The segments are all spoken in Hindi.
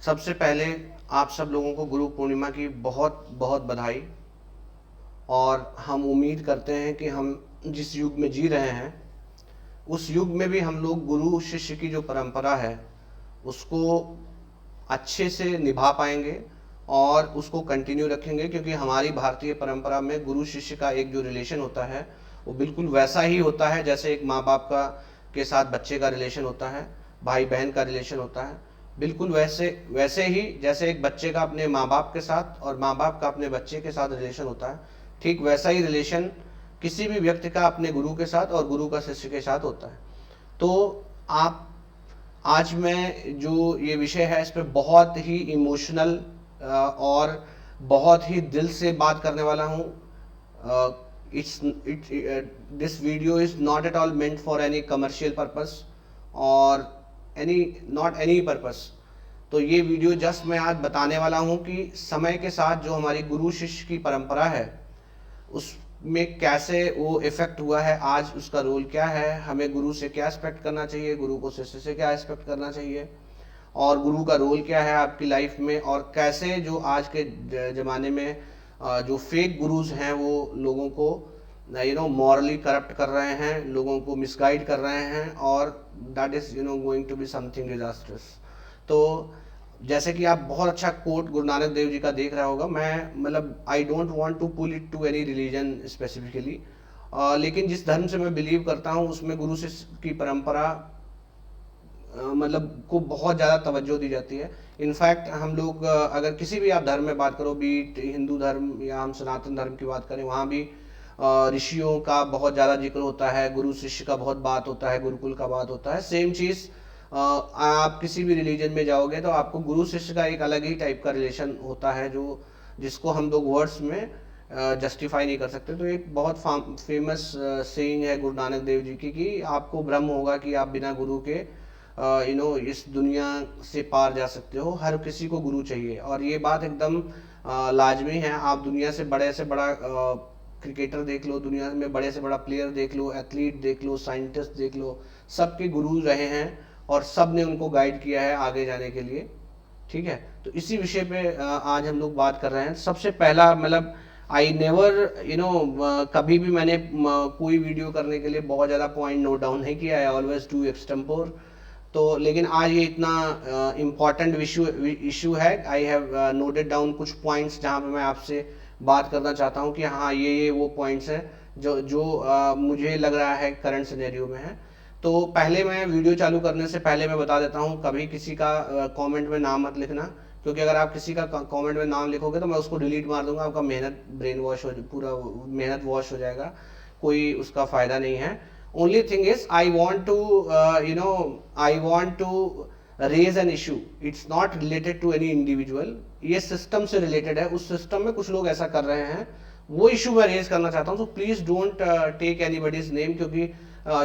सबसे पहले आप सब लोगों को गुरु पूर्णिमा की बहुत बहुत बधाई। और हम उम्मीद करते हैं कि हम जिस युग में जी रहे हैं उस युग में भी हम लोग गुरु शिष्य की जो परंपरा है उसको अच्छे से निभा पाएंगे और उसको कंटिन्यू रखेंगे, क्योंकि हमारी भारतीय परंपरा में गुरु शिष्य का एक जो रिलेशन होता है वो बिल्कुल वैसा ही होता है जैसे एक माँ बाप का के साथ बच्चे का रिलेशन होता है, भाई बहन का रिलेशन होता है। बिल्कुल वैसे वैसे ही जैसे एक बच्चे का अपने माँ बाप के साथ और माँ बाप का अपने बच्चे के साथ रिलेशन होता है, ठीक वैसा ही रिलेशन किसी भी व्यक्ति का अपने गुरु के साथ और गुरु का शिष्य के साथ होता है। तो आप आज मैं जो ये विषय है इस पे बहुत ही इमोशनल और बहुत ही दिल से बात करने वाला हूँ। It's it this video is not at all meant for any commercial purpose और एनी नॉट एनी पर्पस। तो ये वीडियो जस्ट मैं आज बताने वाला हूँ कि समय के साथ जो हमारी गुरु शिष्य की परंपरा है उसमें कैसे वो इफेक्ट हुआ है, आज उसका रोल क्या है, हमें गुरु से क्या एक्सपेक्ट करना चाहिए, गुरु को शिष्य से क्या एक्सपेक्ट करना चाहिए और गुरु का रोल क्या है आपकी लाइफ में, और कैसे जो आज के ज़माने में जो फेक गुरुज हैं वो लोगों को मॉरली करप्ट कर रहे हैं, लोगों को मिसगाइड कर रहे हैं और that is going to be something disasters. तो जैसे कि आप बहुत अच्छा कोट गुरु नानक देव जी का देख रहा होगा, मैं मतलब I don't want to pull it to any religion specifically, लेकिन जिस धर्म से मैं बिलीव करता हूँ उसमें गुरु शिष्य की परंपरा मतलब को बहुत ज़्यादा तवज्जो दी जाती है। इनफैक्ट हम लोग अगर किसी भी आप धर्म में बात करो, बीट हिंदू धर्म या हम सनातन धर्म की बात करें, वहाँ भी ऋषियों का बहुत ज़्यादा जिक्र होता है, गुरु शिष्य का बहुत बात होता है, गुरुकुल का बात होता है। सेम चीज़ आप किसी भी रिलीजन में जाओगे तो आपको गुरु शिष्य का एक अलग ही टाइप का रिलेशन होता है जो जिसको हम लोग वर्ड्स में जस्टिफाई नहीं कर सकते। तो एक बहुत फेमस सेइंग है गुरु नानक देव जी की कि आपको भ्रम होगा कि आप बिना गुरु के इस दुनिया से पार जा सकते हो, हर किसी को गुरु चाहिए। और ये बात एकदम लाजमी है। आप दुनिया से बड़ा क्रिकेटर देख लो, दुनिया में बड़े से बड़ा प्लेयर देख लो, एथलीट देख लो, साइंटिस्ट देख लो, सबके गुरु रहे हैं और सब ने उनको गाइड किया है आगे जाने के लिए। ठीक है, तो इसी विषय पे आज हम लोग बात कर रहे हैं। सबसे पहला मतलब आई नेवर कभी भी मैंने कोई वीडियो करने के लिए बहुत ज़्यादा पॉइंट नोट डाउन नहीं किया, आई ऑलवेज डू एक्सटेम्पोर। तो लेकिन आज ये इतना इम्पॉर्टेंट इशू है, आई हैव नोटेड डाउन कुछ पॉइंट्स जहाँ पे मैं आपसे बात करना चाहता हूँ कि हाँ ये वो पॉइंट्स हैं जो जो मुझे लग रहा है करंट सिनेरियो में है। तो पहले मैं वीडियो चालू करने से पहले मैं बता देता हूँ, कभी किसी का कमेंट में नाम मत लिखना, क्योंकि अगर आप किसी का कमेंट में नाम लिखोगे तो मैं उसको डिलीट मार दूंगा, आपका मेहनत ब्रेन वॉश हो पूरा मेहनत वॉश हो जाएगा, कोई उसका फ़ायदा नहीं है। only thing is I want to I want to raise an issue, it's not related to any individual, ये सिस्टम से रिलेटेड है। उस सिस्टम में कुछ लोग ऐसा कर रहे हैं, वो इशू मैं रेज करना चाहता हूँ। So please don't take anybody's name, क्योंकि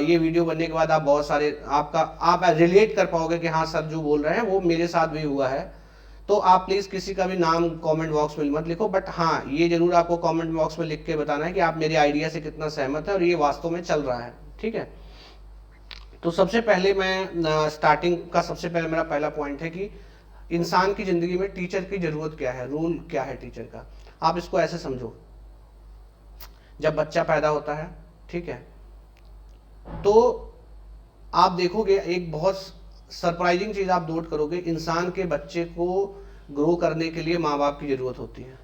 ये वीडियो बनने के बाद आप बहुत सारे आप रिलेट कर पाओगे कि हाँ सर जो बोल रहे हैं वो मेरे साथ भी हुआ है। तो आप प्लीज किसी का भी नाम कमेंट बॉक्स में मत लिखो, बट हाँ ये जरूर आपको कमेंट बॉक्स में लिख के बताना है कि आप मेरे आइडिया से कितना सहमत है और ये वास्तव में चल रहा है। ठीक है, तो सबसे पहले मैं स्टार्टिंग का सबसे पहले मेरा पहला पॉइंट है कि इंसान की जिंदगी में टीचर की जरूरत क्या है, रोल क्या है टीचर का। आप इसको ऐसे समझो, जब बच्चा पैदा होता है, ठीक है, तो आप देखोगे एक बहुत सरप्राइजिंग चीज आप नोट करोगे, इंसान के बच्चे को ग्रो करने के लिए माँ बाप की जरूरत होती है।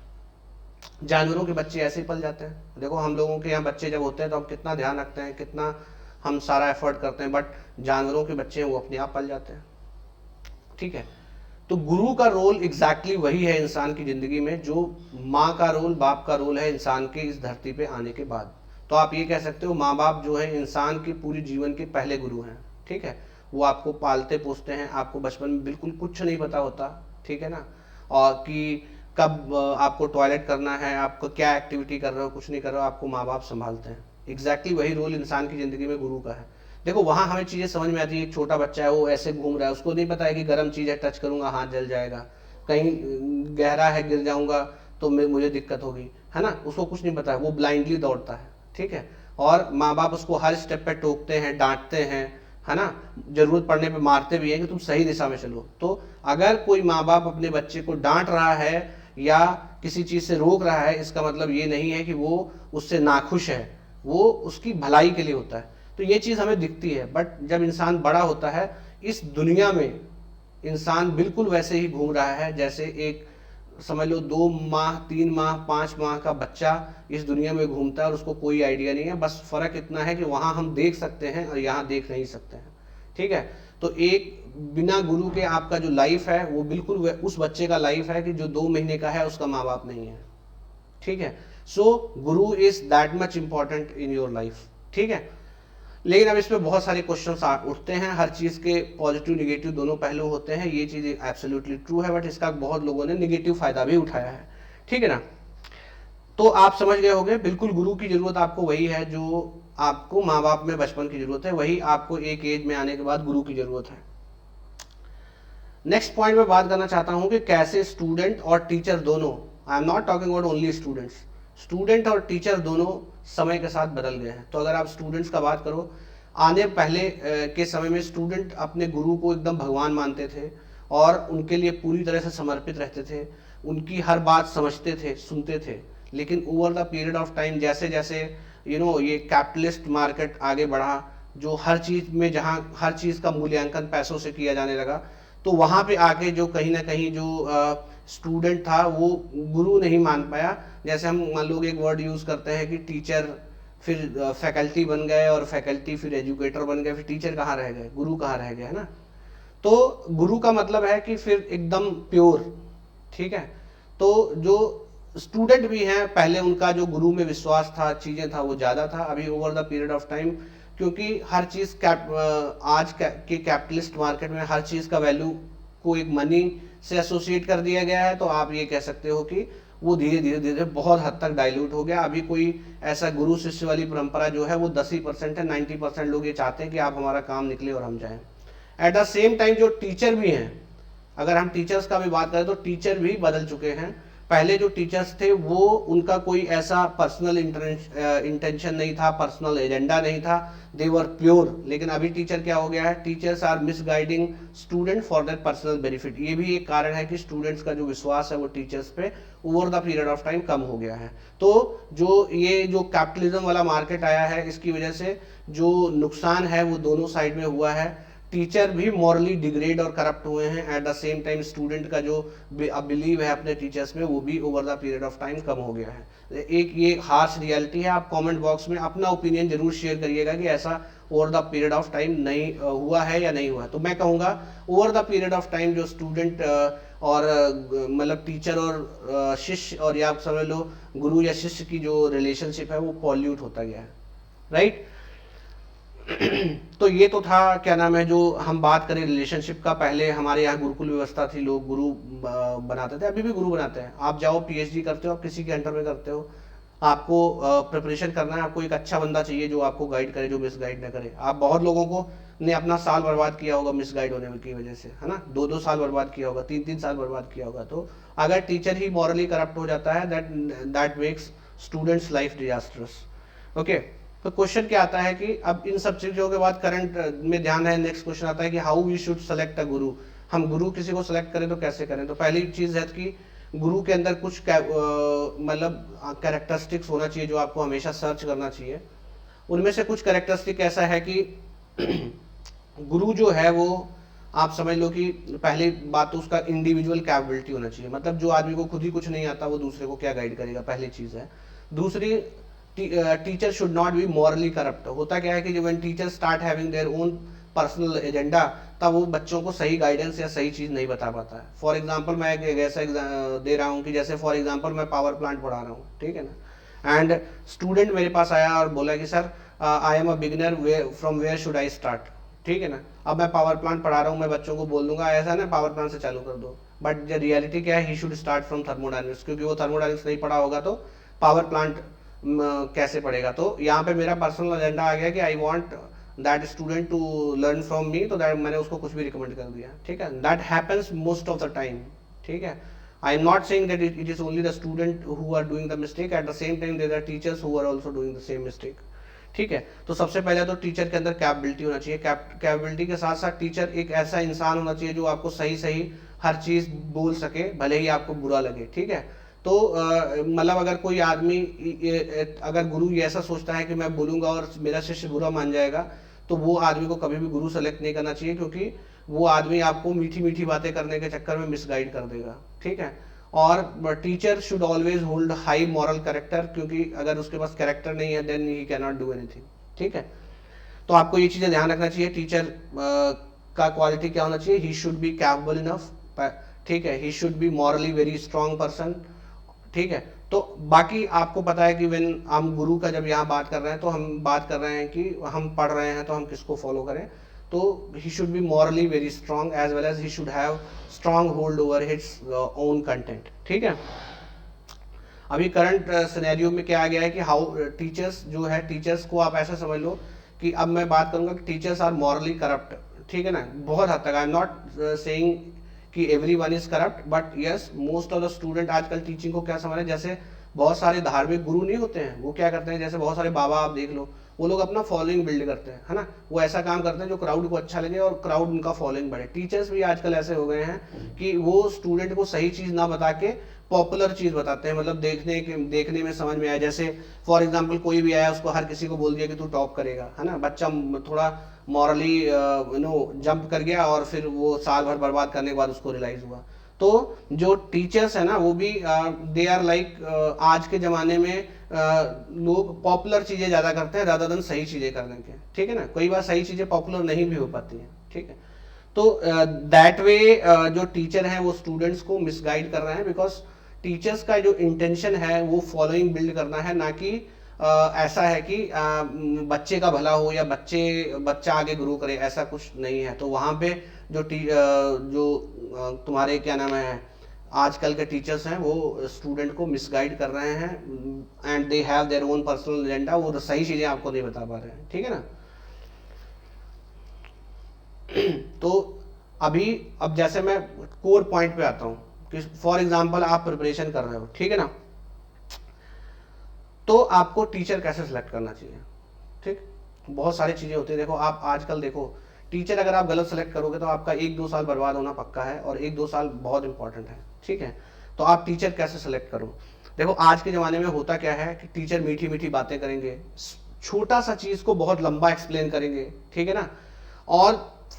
जानवरों के बच्चे ऐसे ही पल जाते हैं। देखो हम लोगों के यहाँ बच्चे जब होते हैं तो हम कितना ध्यान रखते हैं, कितना हम सारा एफर्ट करते हैं, बट जानवरों के बच्चे हैं वो अपने आप पल जाते हैं। ठीक है, तो गुरु का रोल एग्जैक्टली वही है इंसान की जिंदगी में जो माँ का रोल, बाप का रोल है इंसान के इस धरती पे आने के बाद। तो आप ये कह सकते हो माँ बाप जो है इंसान के पूरे जीवन के पहले गुरु हैं। ठीक है, वो आपको पालते पोसते हैं, आपको बचपन में बिल्कुल कुछ नहीं पता होता, ठीक है ना, और कि कब आपको टॉयलेट करना है, आपको क्या एक्टिविटी कर रहे हो, कुछ नहीं कर रहे हो, आपको माँ बाप संभालते हैं। एग्जैक्टली वही रोल इंसान की जिंदगी में गुरु का है। देखो वहाँ हमें चीज़ें समझ में आती है, एक छोटा बच्चा है वो ऐसे घूम रहा है, उसको नहीं पता है कि गर्म चीज़ है, टच करूंगा हाथ जल जाएगा, कहीं गहरा है गिर जाऊंगा तो मुझे दिक्कत होगी, है ना, उसको कुछ नहीं पता है, वो ब्लाइंडली दौड़ता है। ठीक है, और माँ बाप उसको हर स्टेप पे टोकते हैं, डांटते हैं, है ना, जरूरत पड़ने पे मारते भी हैं कि तुम सही दिशा में चलो। तो अगर कोई माँ बाप अपने बच्चे को डांट रहा है या किसी चीज से रोक रहा है, इसका मतलब ये नहीं है कि वो उससे नाखुश है, वो उसकी भलाई के लिए होता है। तो ये चीज हमें दिखती है, बट जब इंसान बड़ा होता है इस दुनिया में इंसान बिल्कुल वैसे ही घूम रहा है जैसे एक, समझ लो 2 माह 3 माह 5 माह का बच्चा इस दुनिया में घूमता है और उसको कोई आइडिया नहीं है। बस फर्क इतना है कि वहां हम देख सकते हैं और यहाँ देख नहीं सकते हैं। ठीक है, तो एक बिना गुरु के आपका जो लाइफ है वो बिल्कुल उस बच्चे का लाइफ है कि जो 2 महीने का है, उसका माँ बाप नहीं है। ठीक है, सो गुरु is that much important in your life. ठीक है, लेकिन अब इसमें बहुत सारे क्वेश्चंस उठते हैं। हर चीज के पॉजिटिव निगेटिव दोनों पहलू होते हैं, ये चीज एब्सोल्युटली ट्रू है, बट इसका बहुत लोगों ने निगेटिव फायदा भी उठाया है। ठीक है ना, तो आप समझ गए होंगे, बिल्कुल गुरु की जरूरत आपको वही है जो आपको माँ बाप में बचपन की जरूरत है, वही आपको एक एज में आने के बाद गुरु की जरूरत है। नेक्स्ट पॉइंट में बात करना चाहता हूं कि कैसे स्टूडेंट और टीचर दोनों, आई am not talking about only students, student और टीचर दोनों समय के साथ बदल गए हैं। तो अगर आप स्टूडेंट्स का बात करो, आने पहले के समय में स्टूडेंट अपने गुरु को एकदम भगवान मानते थे और उनके लिए पूरी तरह से समर्पित रहते थे, उनकी हर बात समझते थे, सुनते थे। लेकिन over the period of time जैसे जैसे ये कैपिटलिस्ट मार्केट आगे बढ़ा, जो हर चीज में, जहाँ हर चीज का मूल्यांकन पैसों से किया जाने लगा, तो वहां पे आके जो कहीं ना कहीं जो स्टूडेंट था वो गुरु नहीं मान पाया। जैसे हम मान लोग एक वर्ड यूज करते हैं कि टीचर, फिर फैकल्टी बन गए, और फैकल्टी फिर एजुकेटर बन गए, फिर टीचर कहाँ रह गए, गुरु कहाँ रह गए, है ना। तो गुरु का मतलब है कि फिर एकदम प्योर। ठीक है, तो जो स्टूडेंट भी हैं, पहले उनका जो गुरु में विश्वास था, चीजें था, वो ज्यादा था। अभी over the period of time, क्योंकि हर चीज आज के कैपिटलिस्ट मार्केट में हर चीज का वैल्यू को एक मनी से एसोसिएट कर दिया गया है, तो आप ये कह सकते हो कि वो धीरे धीरे धीरे बहुत हद तक डाइल्यूट हो गया। अभी कोई ऐसा गुरु शिष्य वाली परंपरा जो है वो 10% है। 90% लोग ये चाहते हैं कि आप हमारा काम निकले और हम जाएं। एट द सेम टाइम जो टीचर भी हैं, अगर हम टीचर्स का भी बात करें तो टीचर भी बदल चुके हैं। पहले जो टीचर्स थे वो, उनका कोई ऐसा पर्सनल इंटेंशन नहीं था, पर्सनल एजेंडा नहीं था, दे वर प्योर। लेकिन अभी टीचर क्या हो गया है, teachers are misguiding student for their personal benefit. ये भी एक कारण है कि स्टूडेंट्स का जो विश्वास है वो टीचर्स पे over the period of time कम हो गया है। तो जो कैपिटलिज्म वाला मार्केट आया है, इसकी वजह से जो नुकसान है वो दोनों साइड में हुआ है। टीचर भी मॉरली डिग्रेड और करप्ट हुए हैं, at the same time student का जो बिलीव है अपने टीचर्स में वो भी over the period of time कम हो गया है। एक ये हार्श रियलिटी है। आप कमेंट बॉक्स में अपना ओपिनियन जरूर शेयर करिएगा कि ऐसा over the period of time नहीं हुआ है या नहीं हुआ है। तो मैं कहूँगा over the period of time जो स्टूडेंट और मतलब टीचर और शिष्य, और या आप समझ लो गुरु या शिष्य की जो रिलेशनशिप है वो पॉल्यूट होता गया है, राइट। तो ये तो था, क्या नाम है, जो हम बात करें रिलेशनशिप का। पहले हमारे यहाँ गुरुकुल व्यवस्था थी, लोग गुरु बनाते थे, अभी भी गुरु बनाते हैं। आप जाओ पीएचडी करते हो, आप किसी के अंडर में करते हो, आपको प्रिपरेशन करना है, आपको एक अच्छा बंदा चाहिए जो आपको गाइड करे, जो मिस गाइड ना करे। आप बहुत लोगों को ने अपना साल बर्बाद किया होगा मिस गाइड होने की वजह से, है ना। 2-2 साल बर्बाद किया होगा, 3-3 साल बर्बाद किया होगा। तो अगर टीचर ही मॉरली करप्ट हो जाता है, that makes students life disastrous. Okay, तो क्वेश्चन क्या आता है कि अब इन सब चीजों के बाद करंट में ध्यान है, नेक्स्ट क्वेश्चन आता है कि how we should select a guru. हम गुरु किसी को सेलेक्ट करें तो कैसे करें। तो पहली चीज है कि गुरु के अंदर कुछ मतलब कैरेक्टरिस्टिक्स होना चाहिए जो आपको हमेशा सर्च करना चाहिए। उनमें से कुछ कैरेक्टरिस्टिक ऐसा है कि गुरु जो है वो, आप समझ लो कि पहली बात तो उसका इंडिविजुअल कैपेबिलिटी होना चाहिए। मतलब जो आदमी को खुद ही कुछ नहीं आता वो दूसरे को क्या गाइड करेगा, पहली चीज है। दूसरी, teacher should not be morally corrupt. होता क्या है कि when teacher start having their own personal agenda, तब वो बच्चों को सही गाइडेंस या सही चीज नहीं बता पाता है। फॉर एग्जांपल मैं एक ऐसा दे रहा हूँ कि जैसे फॉर एग्जांपल मैं पावर प्लांट पढ़ा रहा हूँ, ठीक है ना, एंड स्टूडेंट मेरे पास आया और बोला कि sir I am a beginner, from where should I start. ठीक है ना, अब मैं पावर प्लांट पढ़ा रहा हूँ, मैं बच्चों को बोल दूंगा ऐसा ना पावर प्लांट से चालू कर दो, बट रियलिटी क्या है, he should start from thermodynamics, क्योंकि वो थर्मोडायनेमिक्स नहीं पढ़ा होगा तो पावर प्लांट कैसे पढ़ेगा। तो यहाँ पे मेरा पर्सनल एजेंडा आ गया कि I want that student to learn from me, तो दैट मैंने उसको कुछ भी रिकमेंड कर दिया। ठीक है, that happens most of the time. ठीक है, I am not saying that it is only the student who are doing the mistake, at the same time there are teachers who are also doing the same mistake. ठीक है। तो सबसे पहले तो टीचर के अंदर कैपेबिलिटी होना चाहिए। कैपेबिलिटी के साथ साथ टीचर एक ऐसा इंसान होना चाहिए जो आपको सही सही हर चीज बोल सके, भले ही आपको बुरा लगे, ठीक है। तो मतलब अगर कोई आदमी अगर गुरु ये ऐसा सोचता है कि मैं बोलूंगा और मेरा शिष्य बुरा मान जाएगा, तो वो आदमी को कभी भी गुरु सेलेक्ट नहीं करना चाहिए, क्योंकि वो आदमी आपको मीठी मीठी बातें करने के चक्कर में मिसगाइड कर देगा, ठीक है। और teacher should always hold high moral character, क्योंकि अगर उसके पास कैरेक्टर नहीं है then he can not do anything, ठीक है। तो आपको ये चीजें ध्यान रखना चाहिए। टीचर का क्वालिटी क्या होना चाहिए, ही शुड बी कैपेबल इनफ, ठीक है, ही should be morally very strong person, ठीक है। तो बाकी आपको पता है कि व्हेन हम गुरु का जब यहाँ बात कर रहे हैं तो हम बात कर रहे हैं कि हम पढ़ रहे हैं तो हम किसको फॉलो करें। तो he should be morally very strong as well as he should have strong hold over his own content, ठीक है। अभी करंट सिनेरियो में क्या आ गया है कि हाउ टीचर्स जो है, टीचर्स को आप ऐसा समझ लो कि अब मैं बात करूंगा कि टीचर्स आर मॉरली करप्ट, ठीक है ना, बहुत हद तक। आई एम नॉट सेइंग कि everyone is corrupt, but yes most of the student आजकल टीचिंग को क्या समझ रहे हैं, जैसे बहुत सारे धार्मिक गुरु नहीं होते हैं, वो क्या करते हैं, जैसे बहुत सारे बाबा आप देख लो, वो लोग अपना फॉलोइंग बिल्ड करते हैं, है ना, वो ऐसा काम करते हैं जो क्राउड को अच्छा लगे और क्राउड उनका फॉलोइंग बढ़े। टीचर्स भी आजकल ऐसे हो गए हैं कि वो स्टूडेंट को सही चीज ना बता के पॉपुलर चीज बताते हैं, मतलब देखने में समझ में आया। जैसे फॉर एग्जांपल कोई भी आया उसको हर किसी को बोल दिया कि तू टॉप करेगा, है ना, बच्चा थोड़ा मॉरली जंप कर गया और फिर वो साल भर बर्बाद करने के बाद उसको रियलाइज हुआ। तो जो टीचर्स है ना वो भी दे आर लाइक, आज के जमाने में लोग पॉपुलर चीजें ज्यादा करते हैं रादर देन सही चीजें करने के, ठीक है ना। कई बार सही चीजें पॉपुलर नहीं भी हो पाती हैं, ठीक है। तो दैट वे जो टीचर हैं वो स्टूडेंट्स को मिसगाइड कर रहे हैं, बिकॉज टीचर्स का जो इंटेंशन है वो फॉलोइंग बिल्ड करना है, ना कि ऐसा है कि बच्चे का भला हो या बच्चा आगे ग्रो करे, ऐसा कुछ नहीं है। तो वहाँ पे जो तुम्हारे क्या नाम है आजकल के टीचर्स हैं वो स्टूडेंट को मिसगाइड कर रहे हैं, and they have their own personal agenda, वो सही चीजें आपको नहीं बता पा रहे हैं, ठीक है ना। तो अब जैसे मैं कोर पॉइंट पे आता हूँ कि फॉर एग्जांपल आप प्रिपरेशन कर रहे हो, ठीक है ना, तो आपको टीचर कैसे सेलेक्ट करना चाहिए, ठीक। बहुत सारी चीजें होती है, देखो आप आजकल देखो टीचर अगर आप गलत सेलेक्ट करोगे तो आपका 1-2 साल बर्बाद होना पक्का है, और 1-2 साल बहुत इंपॉर्टेंट है, ठीक है। तो आप टीचर कैसे सेलेक्ट करो, देखो आज के जमाने में होता क्या है कि टीचर मीठी मीठी बातें करेंगे, छोटा सा चीज को बहुत लंबा एक्सप्लेन करेंगे, ठीक है ना, और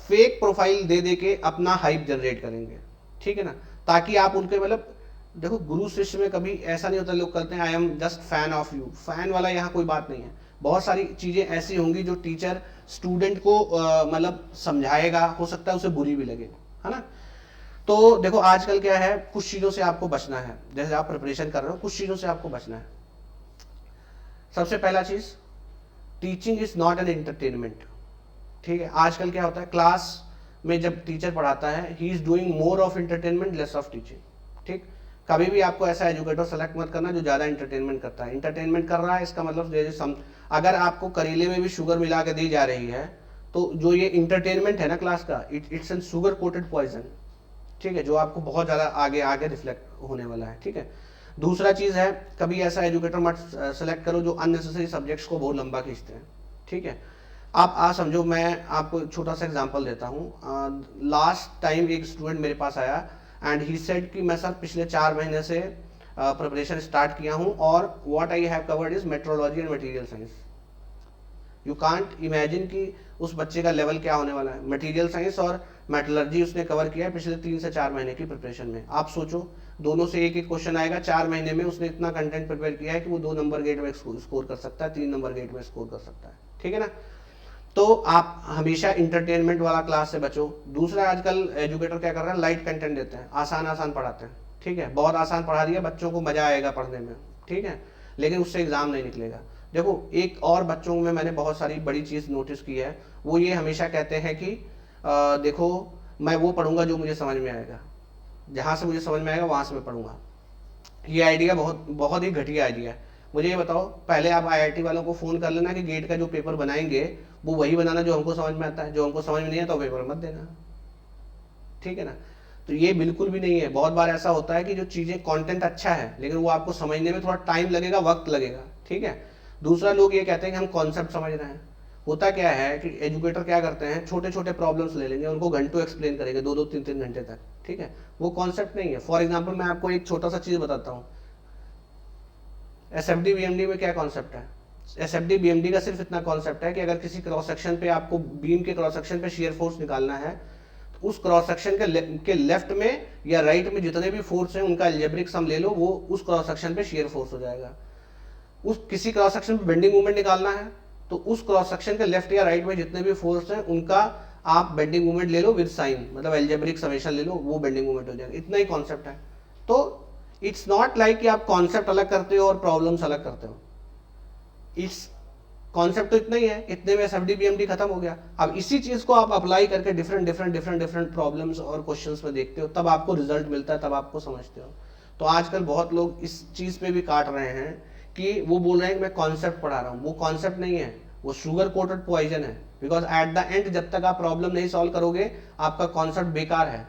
फेक प्रोफाइल दे दे के अपना हाइप जनरेट करेंगे, ठीक है ना, ताकि आप उनके मतलब देखो गुरु शिष्य में कभी ऐसा नहीं होता, लोग कहते हैं I am just fan of you, fan वाला यहाँ कोई बात नहीं है। बहुत सारी चीजें ऐसी होंगी जो टीचर स्टूडेंट को मतलब समझाएगा, हो सकता है उसे बुरी भी लगे, है ना। तो देखो आजकल क्या है, कुछ चीजों से आपको बचना है, जैसे आप प्रिपरेशन कर रहे हो कुछ चीजों से आपको बचना है। सबसे पहला चीज, teaching is not an entertainment, ठीक है। आजकल क्या होता है क्लास में जब टीचर पढ़ाता है he is doing more of entertainment less of teaching, ठीक। कभी भी आपको ऐसा एजुकेटर सेलेक्ट मत करना जो ज्यादा एंटरटेनमेंट करता है। एंटरटेनमेंट कर रहा है इसका मतलब अगर आपको करेले में भी शुगर मिला के दी जा रही है तो जो ये इंटरटेनमेंट है ना क्लास का, it's an sugar coated poison, ठीक है, जो आपको बहुत ज्यादा आगे आगे रिफ्लेक्ट होने वाला है, ठीक है। दूसरा चीज है, कभी ऐसा एजुकेटर मत सेलेक्ट करो जो अननेसेसरी सब्जेक्ट्स को बहुत लंबा खींचते हैं, ठीक है। आप समझो, मैं आपको छोटा सा एग्जांपल देता हूँ। लास्ट टाइम एक स्टूडेंट मेरे पास आया एंड ही सेड कि मैं सर पिछले 4 महीने से प्रिपरेशन स्टार्ट किया हूँ और what I have covered is metrology and material science. You can't imagine कि उस बच्चे का लेवल क्या होने वाला है। मटेरियल साइंस और मेटलर्जी उसने कवर किया है पिछले 3 से 4 महीने की प्रिपरेशन में। आप सोचो दोनों से एक एक क्वेश्चन आएगा, 4 महीने में उसने इतना कंटेंट प्रिपेयर किया है कि वो 2 नंबर गेट में स्कोर कर सकता है, 3 नंबर गेट में स्कोर कर सकता है, ठीक है ना। तो आप हमेशा इंटरटेनमेंट वाला क्लास से बचो। दूसरा, आजकल एजुकेटर क्या कर रहे हैं, लाइट कंटेंट देते हैं, आसान आसान पढ़ाते हैं, ठीक है, बहुत आसान पढ़ा दिया, बच्चों को मजा आएगा पढ़ने में, ठीक है, लेकिन उससे एग्जाम नहीं निकलेगा। देखो एक और बच्चों में मैंने बहुत सारी बड़ी चीज नोटिस की है, वो ये हमेशा कहते हैं कि देखो मैं वो पढ़ूंगा जो मुझे समझ में आएगा, जहां से मुझे समझ में आएगा वहां से मैं पढ़ूंगा। ये आइडिया बहुत बहुत ही घटिया आइडिया है। मुझे ये बताओ, पहले आप आईआईटी वालों को फोन कर लेना कि गेट का जो पेपर बनाएंगे वो वही बनाना जो हमको समझ में आता है, जो हमको समझ में नहीं आता तो पेपर मत देना, ठीक है ना। तो ये बिल्कुल भी नहीं है। बहुत बार ऐसा होता है कि जो चीजें कंटेंट अच्छा है लेकिन वो आपको समझने में थोड़ा टाइम लगेगा, वक्त लगेगा, ठीक है। दूसरा, लोग ये कहते हैं कि हम कॉन्सेप्ट समझ रहे हैं। होता क्या है कि एजुकेटर क्या करते हैं, छोटे छोटे प्रॉब्लम्स ले लेंगे, उनको घंटों एक्सप्लेन करेंगे, 2-2 3-3 घंटे तक, ठीक है, वो कॉन्सेप्ट नहीं है। फॉर एग्जाम्पल मैं आपको एक छोटा सा चीज बताता हूँ, एसएफडी बीएमडी में क्या कॉन्सेप्ट है। एसएफडी बीएमडी का सिर्फ इतना कॉन्सेप्ट है कि अगर किसी क्रॉस सेक्शन पे आपको बीम के क्रॉस सेक्शन पे शियर फोर्स निकालना है, तो उस क्रॉस सेक्शन के लेफ्ट में या राइट में जितने भी फोर्स हैं उनका अलजेब्रिक सम ले लो, वो उस क्रॉस सेक्शन पे शियर फोर्स हो जाएगा। उस किसी क्रॉस सेक्शन पे बेंडिंग मूवमेंट निकालना है, तो उस क्रॉस सेक्शन के लेफ्ट या राइट में जितने भी फोर्स हैं उनका आप बेंडिंग मूवमेंट ले लो विद साइन, मतलब अलजेब्रिक समेशन ले लो, वो बेंडिंग मूवमेंट हो जाएगा। इतना ही कॉन्सेप्ट है। तो इट्स नॉट लाइक कि आप कॉन्सेप्ट अलग करते हो और प्रॉब्लम्स अलग करते हो। इट्स कॉन्सेप्ट तो इतना ही है, इतने में एसएफडी बीएमडी खत्म हो गया। अब इसी चीज को आप अप्लाई करके डिफरेंट प्रॉब्लम्स और क्वेश्चंस में देखते हो, तब आपको रिजल्ट मिलता है, तब आपको समझते हो। तो आजकल बहुत लोग इस चीज पे भी काट रहे हैं कि वो बोल रहे हैं कि मैं कॉन्सेप्ट पढ़ा रहा हूँ। वो कॉन्सेप्ट नहीं है, वो शुगर कोटेड पॉइजन है। बिकॉज एट द एंड जब तक आप प्रॉब्लम नहीं सॉल्व करोगे, आपका कॉन्सेप्ट बेकार है,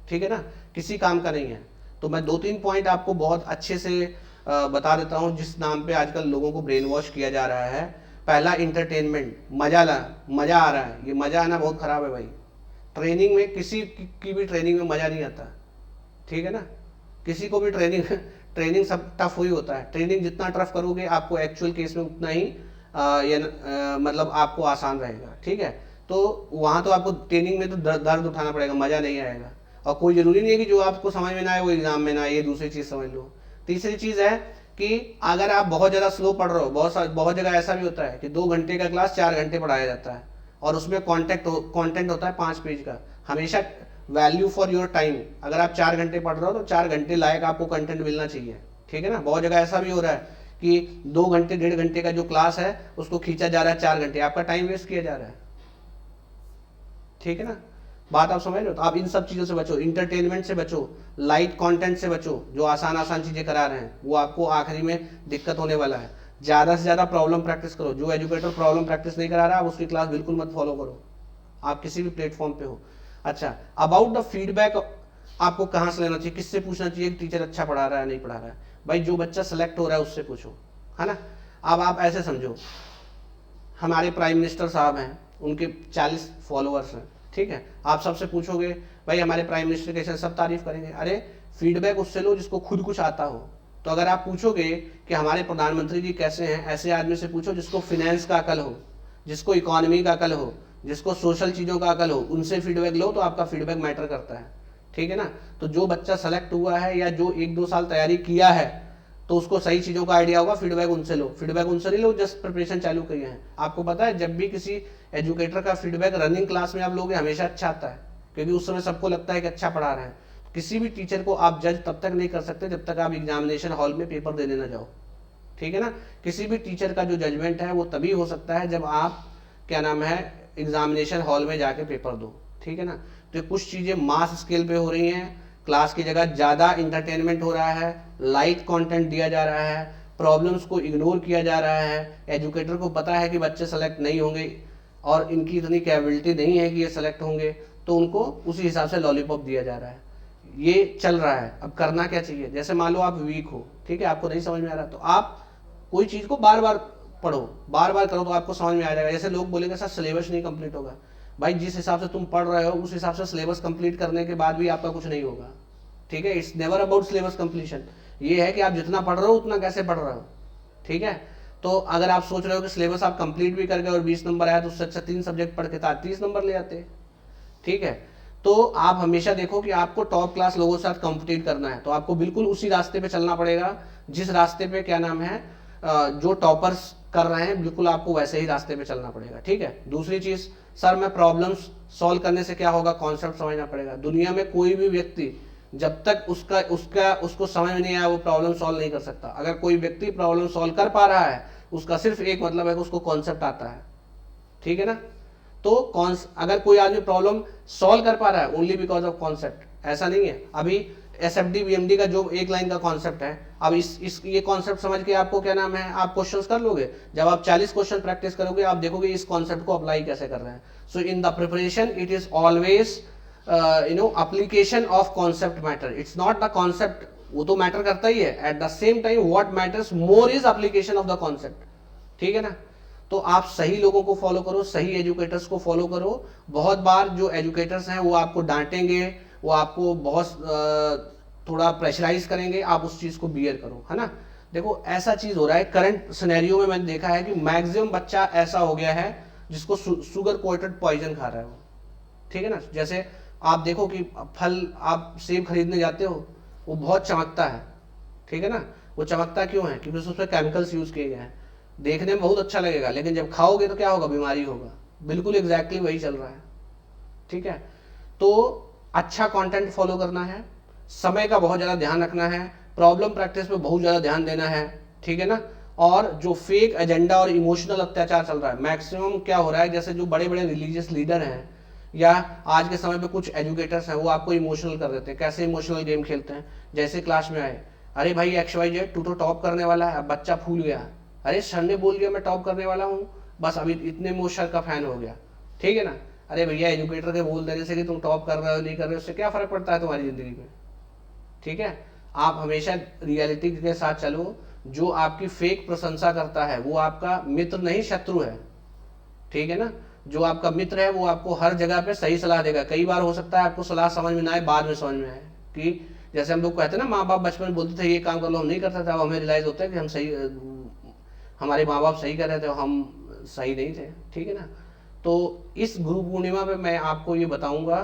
ठीक है ना, किसी काम का नहीं है। तो मैं 2-3 पॉइंट आपको बहुत अच्छे से बता देता हूँ, जिस नाम पे आजकल लोगों को ब्रेन वॉश किया जा रहा है। पहला, इंटरटेनमेंट, मजा आ रहा है। ये मजा आना बहुत खराब है भाई। ट्रेनिंग में किसी की भी ट्रेनिंग में मजा नहीं आता, ठीक है ना, किसी को भी ट्रेनिंग सब टफ हुई होता है। ट्रेनिंग जितना टफ करोगे, आपको एक्चुअल केस में उतना ही मतलब आपको आसान रहेगा, ठीक है। तो वहाँ तो आपको ट्रेनिंग में तो दर्द उठाना पड़ेगा, मजा नहीं आएगा। और कोई जरूरी नहीं है कि जो आपको समझ में ना आए वो एग्जाम में ना आए, ये दूसरी चीज समझ लो। तीसरी चीज है कि अगर आप बहुत ज्यादा स्लो पढ़ रहे हो, बहुत जगह ऐसा भी होता है कि 2 घंटे का क्लास 4 घंटे पढ़ाया जाता है, और उसमें कंटेंट होता है 5 पेज का। हमेशा वैल्यू फॉर योर टाइम, अगर आप 4 घंटे पढ़ रहे हो तो 4 घंटे लायक आपको कंटेंट मिलना चाहिए, ठीक है ना। बहुत जगह ऐसा भी हो रहा है कि 2 घंटे 1.5 घंटे का जो क्लास है उसको खींचा जा रहा है 4 घंटे, आपका टाइम वेस्ट किया जा रहा है, ठीक है ना। बात आप समझ रहे हो। तो आप इन सब चीजों से बचो, इंटरटेनमेंट से बचो, लाइट कंटेंट से बचो, जो आसान चीजें करा रहे हैं वो आपको आखिरी में दिक्कत होने वाला है। ज्यादा से ज्यादा प्रॉब्लम प्रैक्टिस करो। जो एजुकेटर प्रॉब्लम प्रैक्टिस नहीं करा रहा, आप उसकी क्लास बिल्कुल मत फॉलो करो, आप किसी भी प्लेटफॉर्म पे हो। अच्छा, अबाउट द फीडबैक आपको कहाँ से लेना चाहिए, किससे पूछना चाहिए कि टीचर अच्छा पढ़ा रहा है नहीं पढ़ा रहा है। भाई जो बच्चा सेलेक्ट हो रहा है उससे पूछो, है ना। अब आप ऐसे समझो, हमारे प्राइम मिनिस्टर साहब हैं, उनके 40 फॉलोअर्स हैं, ठीक है। आप सबसे पूछोगे भाई हमारे प्राइम मिनिस्टर कैसे, सब तारीफ करेंगे। अरे फीडबैक उससे लो जिसको खुद कुछ आता हो। तो अगर आप पूछोगे कि हमारे प्रधानमंत्री जी कैसे हैं, ऐसे आदमी से पूछो जिसको फिनेंस का अकल हो, जिसको इकोनॉमी का अकल हो, जिसको सोशल चीज़ों का अकल हो, उनसे फीडबैक लो। तो आपका फीडबैक मैटर करता है, ठीक है ना। तो जो बच्चा सेलेक्ट हुआ है या जो 1-2 साल तैयारी किया है, तो उसको सही चीज़ों का आइडिया होगा, फीडबैक उनसे लो। फीडबैक उनसे नहीं लो जस्ट प्रिपरेशन चालू की है। आपको पता है जब भी किसी एजुकेटर का फीडबैक रनिंग क्लास में आप लोगे, हमेशा अच्छा आता है, क्योंकि उस समय सबको लगता है कि अच्छा पढ़ा रहे हैं। किसी भी टीचर को आप जज तब तक नहीं कर सकते जब तक आप एग्जामिनेशन हॉल में पेपर देने ना जाओ, ठीक है ना। किसी भी टीचर का जो जजमेंट है वो तभी हो सकता है जब आप क्या नाम है एग्जामिनेशन हॉल में जाके पेपर दो, ठीक है ना। तो कुछ चीज़ें मास स्केल पे हो रही हैं, क्लास की जगह ज़्यादा इंटरटेनमेंट हो रहा है, लाइट कंटेंट दिया जा रहा है, प्रॉब्लम्स को इग्नोर किया जा रहा है। एजुकेटर को पता है कि बच्चे सेलेक्ट नहीं होंगे और इनकी इतनी कैपेबिलिटी नहीं है कि ये सेलेक्ट होंगे, तो उनको उसी हिसाब से लॉलीपॉप दिया जा रहा है। ये चल रहा है। अब करना क्या चाहिए, जैसे मान लो आप वीक हो, ठीक है, आपको नहीं समझ में आ रहा, तो आप कोई चीज़ को बार बार पढ़ो, बार बार करो, तो आपको समझ में आ जाएगा। जैसे लोग बोलेंगे सर सिलेबस नहीं कंप्लीट होगा, भाई जिस हिसाब से तुम पढ़ रहे हो उस हिसाब से सिलेबस कंप्लीट करने के बाद भी आपका कुछ नहीं होगा, ठीक है। It's never about syllabus completion. ये है कि आप जितना पढ़ रहे हो उतना कैसे पढ़ रहे हो, ठीक है। तो अगर आप सोच रहे हो कि सिलेबस आप कंप्लीट भी कर गए और 20 नंबर आया, तो उससे अच्छा 3 सब्जेक्ट पढ़ के 30 नंबर ले आते, ठीक है। तो आप हमेशा देखो कि आपको टॉप क्लास लोगों के साथ कॉम्पिटिट करना है, तो आपको बिल्कुल उसी रास्ते पे चलना पड़ेगा जिस रास्ते पे क्या नाम है जो टॉपर्स कर रहे हैं, बिल्कुल आपको वैसे ही रास्ते पे चलना पड़ेगा, ठीक है। दूसरी चीज, सर मैं प्रॉब्लम्स सॉल्व करने से क्या होगा, कॉन्सेप्ट समझना पड़ेगा। दुनिया में कोई भी व्यक्ति जब तक उसको समझ में नहीं आया वो प्रॉब्लम सॉल्व नहीं कर सकता। अगर कोई व्यक्ति प्रॉब्लम सॉल्व कर पा रहा है उसका सिर्फ एक मतलब है कि उसको कॉन्सेप्ट आता है, ठीक है ना। तो अगर कोई आदमी प्रॉब्लम सॉल्व कर पा रहा है ओनली बिकॉज ऑफ कॉन्सेप्ट, ऐसा नहीं है। अभी एसएफडी बीएमडी का जो एक लाइन का कॉन्सेप्ट है, अब ये कॉन्सेप्ट समझ के आपको क्या नाम है आप क्वेश्चंस कर लोगे। जब आप 40 क्वेश्चन प्रैक्टिस करोगे आप देखोगे इस कॉन्सेप्ट को अप्लाई कैसे कर रहे हैं। So in the preparation it is always application of concept matter, it's not the concept, वो तो मैटर करता ही है, at the same time what matters more is application of the concept, ठीक है ना। तो आप सही लोगों को फॉलो करो, सही एजुकेटर्स को फॉलो करो। बहुत बार जो एजुकेटर्स हैं वो आपको डांटेंगे, वो आपको बहुत थोड़ा प्रेशराइज करेंगे, आप उस चीज को बियर करो, है ना। देखो ऐसा चीज हो रहा है करंट सिनेरियो में, मैंने देखा है कि मैक्सिमम बच्चा ऐसा हो गया है जिसको शुगर कोटेड पॉइजन खा रहा है वो, ठीक है ना। जैसे आप देखो कि फल, आप सेब खरीदने जाते हो, वो बहुत चमकता है, ठीक है ना। वो चमकता क्यों है? क्योंकि उसमें केमिकल्स यूज किए गए हैं। देखने में बहुत अच्छा लगेगा, लेकिन जब खाओगे तो क्या होगा? बीमारी होगा। बिल्कुल एग्जैक्टली वही चल रहा है, ठीक है। तो अच्छा कंटेंट फॉलो करना है, समय का बहुत ज़्यादा ध्यान रखना है, प्रॉब्लम प्रैक्टिस पे बहुत ज़्यादा ध्यान देना है, ठीक है ना। और जो फेक एजेंडा और इमोशनल अत्याचार चल रहा है, मैक्सिमम क्या हो रहा है, जैसे जो बड़े बड़े रिलीजियस लीडर हैं या आज के समय पे कुछ एजुकेटर्स हैं, वो आपको इमोशनल कर देते हैं। कैसे इमोशनल गेम खेलते हैं? जैसे क्लास में आए, अरे भाई XYZ तू तो टॉप करने वाला है, अब बच्चा फूल गया, अरे सर ने बोल दिया मैं टॉप करने वाला हूँ, बस अभी इतने में वो सर का फैन हो गया, ठीक है ना। अरे भैया एजुकेटर के बोल देने से कि तुम टॉप कर रहे हो नहीं कर रहे हो, उससे क्या फर्क पड़ता है तुम्हारी जिंदगी में, ठीक है। आप हमेशा रियलिटी के साथ चलो। जो आपकी फेक प्रशंसा करता है वो आपका मित्र नहीं शत्रु है, ठीक है ना। जो आपका मित्र है वो आपको हर जगह पे सही सलाह देगा। कई बार हो सकता है आपको सलाह समझ में ना आए, बाद में समझ में आए कि जैसे हम लोग कहते हैं ना, माँ बाप बचपन में बोलते थे ये काम कर लो, हम नहीं करते थे, अब हमें रियलाइज होता है कि हम सही, हमारे माँ बाप सही कर रहे थे, हम सही नहीं थे, ठीक है ना। तो इस गुरु पूर्णिमा पे मैं आपको ये बताऊंगा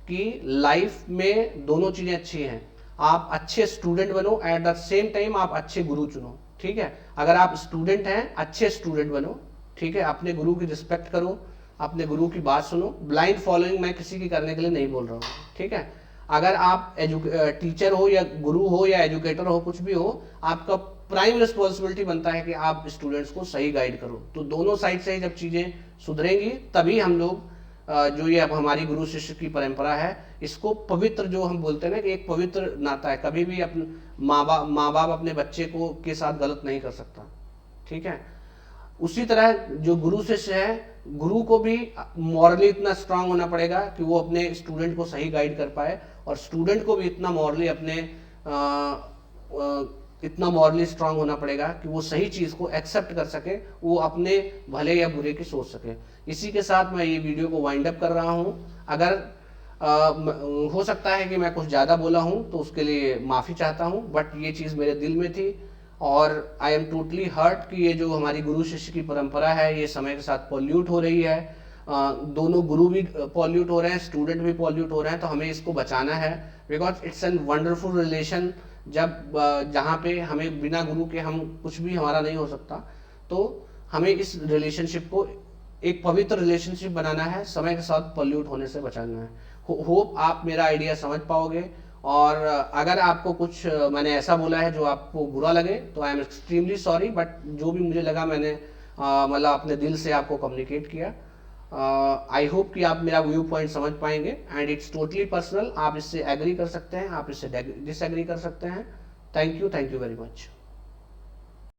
कि लाइफ में दोनों चीजें अच्छी हैं। आप अच्छे स्टूडेंट बनो, एट द सेम टाइम आप अच्छे गुरु चुनो, ठीक है। अगर आप स्टूडेंट हैं, अच्छे स्टूडेंट बनो, ठीक है। अपने गुरु की रिस्पेक्ट करो, अपने गुरु की बात सुनो। ब्लाइंड फॉलोइंग मैं किसी की करने के लिए नहीं बोल रहा हूँ, ठीक है। अगर आप टीचर हो या गुरु हो या एजुकेटर हो, कुछ भी हो, आपका प्राइम रिस्पॉन्सिबिलिटी बनता है कि आप स्टूडेंट्स को सही गाइड करो। तो दोनों साइड से जब चीजें सुधरेंगी तभी हम लोग जो ये अब हमारी गुरु शिष्य की परंपरा है, इसको पवित्र, जो हम बोलते हैं ना कि एक पवित्र नाता है, कभी भी अपने माँ बाप अपने बच्चे को के साथ गलत नहीं कर सकता, ठीक है। उसी तरह जो गुरु शिष्य है, गुरु को भी मॉरली इतना स्ट्रांग होना पड़ेगा कि वो अपने स्टूडेंट को सही गाइड कर पाए, और स्टूडेंट को भी इतना मॉरली इतना मॉरली स्ट्रांग होना पड़ेगा कि वो सही चीज को एक्सेप्ट कर सके, वो अपने भले या बुरे की सोच सके। इसी के साथ मैं ये वीडियो को वाइंड अप कर रहा हूँ। अगर हो सकता है कि मैं कुछ ज़्यादा बोला हूँ तो उसके लिए माफ़ी चाहता हूँ, बट ये चीज़ मेरे दिल में थी, और आई एम टोटली हर्ट कि ये जो हमारी गुरु शिष्य की परंपरा है ये समय के साथ पॉल्यूट हो रही है। दोनों गुरु भी पॉल्यूट हो रहे हैं, स्टूडेंट भी पॉल्यूट हो रहे हैं, तो हमें इसको बचाना है, because it's an wonderful relation. जब जहाँ पे हमें बिना गुरु के हम कुछ भी हमारा नहीं हो सकता, तो हमें इस रिलेशनशिप को एक पवित्र रिलेशनशिप बनाना है, समय के साथ पॉल्यूट होने से बचाना है। होप आप मेरा आइडिया समझ पाओगे, और अगर आपको कुछ मैंने ऐसा बोला है जो आपको बुरा लगे तो I am extremely sorry, but जो भी मुझे लगा मैंने मतलब अपने दिल से आपको कम्युनिकेट किया। आई होप कि आप मेरा व्यू पॉइंट समझ पाएंगे, एंड इट्स टोटली पर्सनल। आप इससे एग्री कर सकते हैं, आप इससे डिसएग्री कर सकते हैं। Thank you very much.